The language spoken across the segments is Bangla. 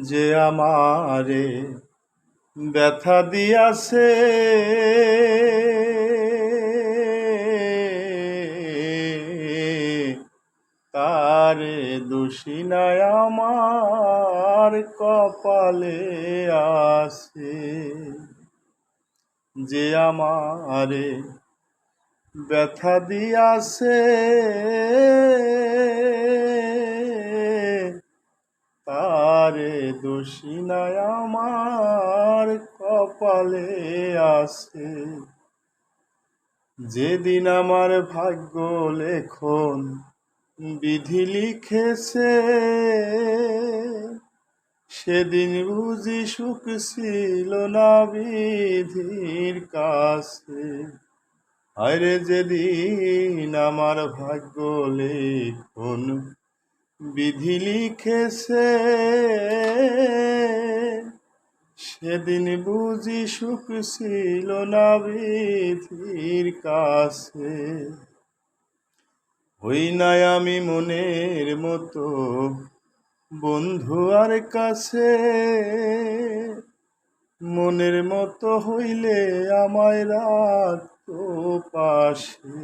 যে আমারে ব্যথা দিয়াছে, তারে দোষী নাই আমার কপালে আছে। যে আমারে ব্যথা দিয়াছে, তারে দোষী নাই আমার কপালে আছে। যেদিন আমার ভাগ্য লেখন বিধি লিখেছে, সেদিন বুঝি সুখ ছিল না বিধির কাছে। আরে যেদিন আমার ভাগ্য লেখন বিধি লিখেছে, সেদিন বুঝি সুখ ছিল না বিধির কাছে। হই নাই আমি মনের মতো বন্ধু আর কাছে, মনের মতো হইলে আমায় রাখতো পাশে।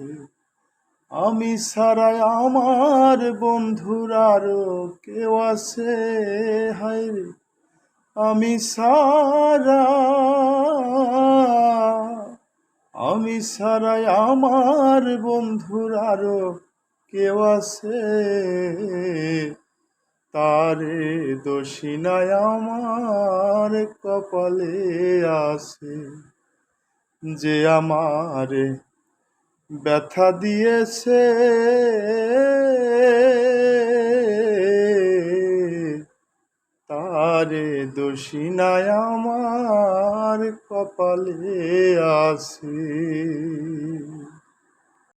আমি ছাড়াই আমার বন্ধুর আরো কেউ আছে, হায়রে আমি ছাড়াই আমার বন্ধুর আরো কেউ আছে, তারে দোষী নাই আমার কপালে আছে। যে আমারে ব্যথা দিয়েছে, তারে দোষী নাই আমার কপালে আছে।